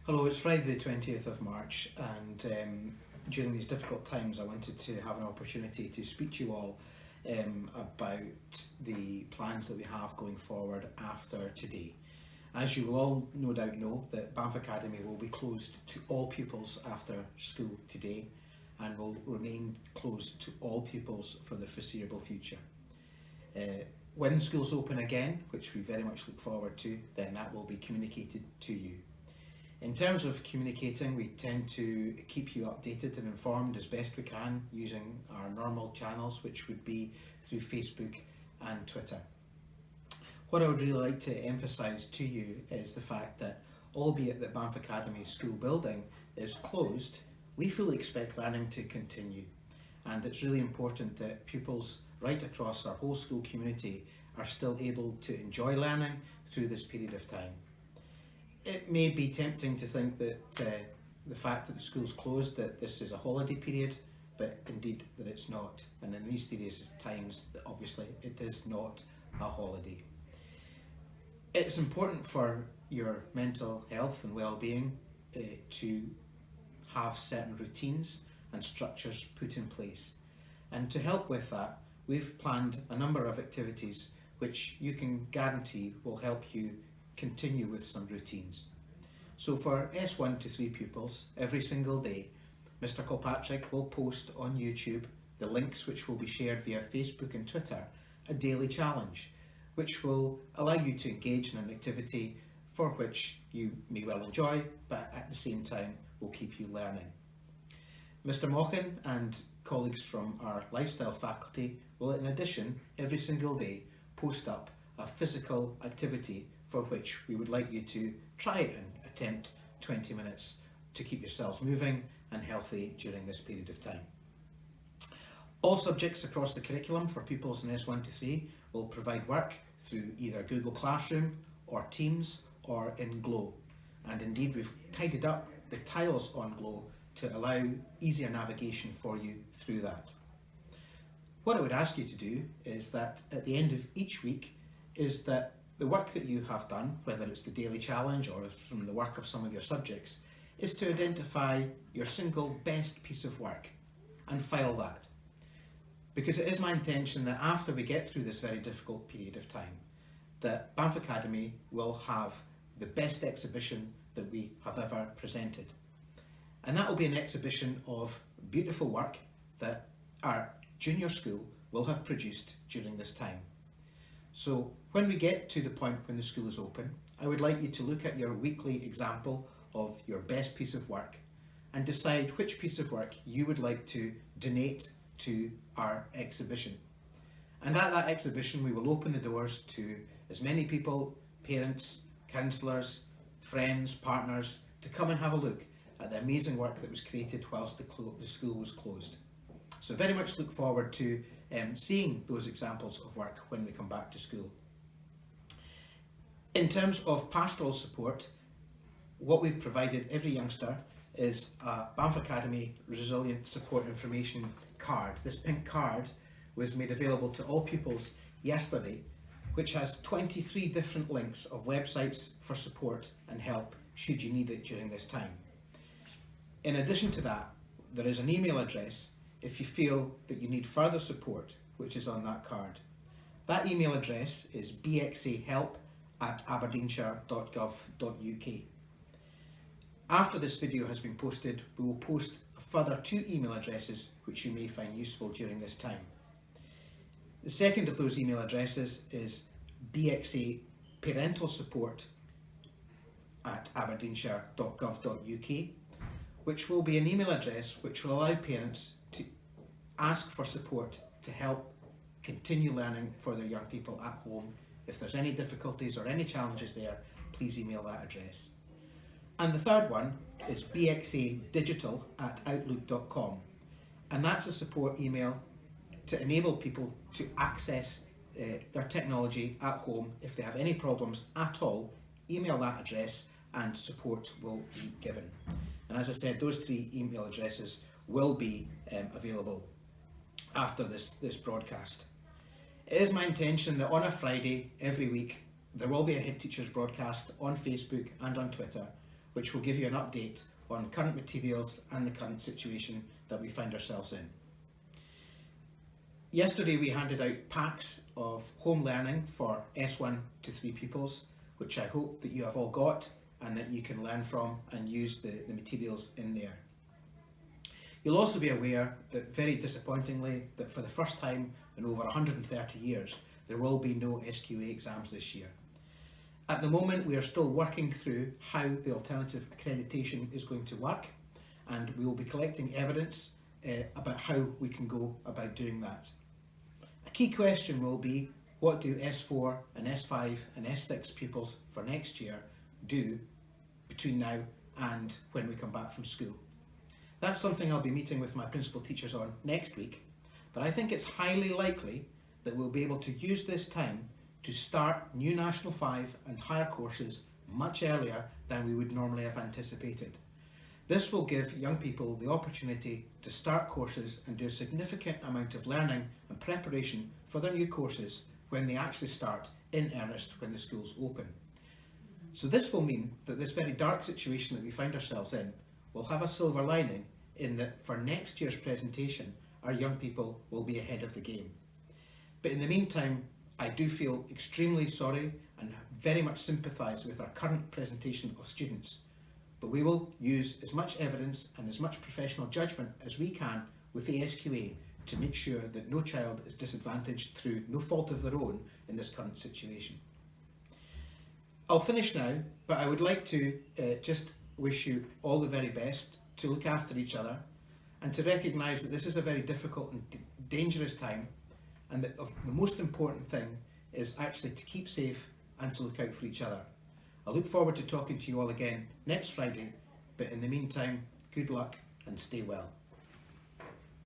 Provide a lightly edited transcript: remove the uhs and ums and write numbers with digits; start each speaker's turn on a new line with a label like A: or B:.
A: Hello, it's Friday the 20th of March, and during these difficult times I wanted to have an opportunity to speak to you all about the plans that we have going forward after today. As you will all no doubt know, that Banff Academy will be closed to all pupils after school today and will remain closed to all pupils for the foreseeable future. When schools open again, which we very much look forward to, then that will be communicated to you. In terms of communicating, we tend to keep you updated and informed as best we can using our normal channels, which would be through Facebook and Twitter. What I would really like to emphasise to you is the fact that, albeit that Banff Academy's school building is closed, we fully expect learning to continue. And it's really important that pupils right across our whole school community are still able to enjoy learning through this period of time. It may be tempting to think that the fact that the school's closed, that this is a holiday period, but indeed that it's not. And in these serious times, obviously, it is not a holiday. It's important for your mental health and well-being to have certain routines and structures put in place. And to help with that, we've planned a number of activities which you can guarantee will help you continue with some routines. So for S1 to 3 pupils, every single day, Mr. Kilpatrick will post on YouTube the links which will be shared via Facebook and Twitter, a daily challenge, which will allow you to engage in an activity for which you may well enjoy, but at the same time will keep you learning. Mr. Mochan and colleagues from our lifestyle faculty will, in addition, every single day post up a physical activity for which we would like you to try and attempt 20 minutes to keep yourselves moving and healthy during this period of time. All subjects across the curriculum for pupils in S1 to 3 will provide work through either Google Classroom or Teams or in Glow. And indeed we've tidied up the tiles on Glow to allow easier navigation for you through that. What I would ask you to do is that at the end of each week is that the work that you have done, whether it's the daily challenge or from the work of some of your subjects, is to identify your single best piece of work and file that. Because it is my intention that after we get through this very difficult period of time, that Banff Academy will have the best exhibition that we have ever presented. And that will be an exhibition of beautiful work that our junior school will have produced during this time. So when we get to the point when the school is open, I would like you to look at your weekly example of your best piece of work and decide which piece of work you would like to donate to our exhibition. And at that exhibition we will open the doors to as many people, parents, counsellors, friends, partners, to come and have a look at the amazing work that was created whilst the school was closed. So very much look forward to seeing those examples of work when we come back to school. In terms of pastoral support, what we've provided every youngster is a Banff Academy Resilient Support Information card. This pink card was made available to all pupils yesterday, which has 23 different links of websites for support and help should you need it during this time. In addition to that, there is an email address if you feel that you need further support, which is on that card. That email address is bxahelp@aberdeenshire.gov.uk. After this video has been posted, we will post a further 2 email addresses which you may find useful during this time. The second of those email addresses is bxaparentalsupport@aberdeenshire.gov.uk, which will be an email address which will allow parents to ask for support to help continue learning for their young people at home. If there's any difficulties or any challenges there, please email that address. And the third one is bxadigital@outlook.com, and that's a support email to enable people to access their technology at home. If they have any problems at all, email that address and support will be given. And as I said, those 3 email addresses will be available after this broadcast. It is my intention that on a Friday every week there will be a Head Teachers broadcast on Facebook and on Twitter, which will give you an update on current materials and the current situation that we find ourselves in. Yesterday we handed out packs of home learning for S1 to 3 pupils, which I hope that you have all got and that you can learn from and use the materials in there. You'll also be aware that, very disappointingly, that for the first time in over 130 years, there will be no SQA exams this year. At the moment, we are still working through how the alternative accreditation is going to work, and we will be collecting evidence about how we can go about doing that. A key question will be, what do S4 and S5 and S6 pupils for next year do between now and when we come back from school? That's something I'll be meeting with my principal teachers on next week, but I think it's highly likely that we'll be able to use this time to start new National 5 and higher courses much earlier than we would normally have anticipated. This will give young people the opportunity to start courses and do a significant amount of learning and preparation for their new courses when they actually start in earnest when the schools open. So this will mean that this very dark situation that we find ourselves in will have a silver lining in that for next year's presentation, our young people will be ahead of the game. But in the meantime, I do feel extremely sorry and very much sympathise with our current presentation of students. But we will use as much evidence and as much professional judgment as we can with the SQA to make sure that no child is disadvantaged through no fault of their own in this current situation. I'll finish now, but I would like to just wish you all the very best, to look after each other, and to recognise that this is a very difficult and dangerous time, and that the most important thing is actually to keep safe and to look out for each other. I look forward to talking to you all again next Friday, but in the meantime, good luck and stay well.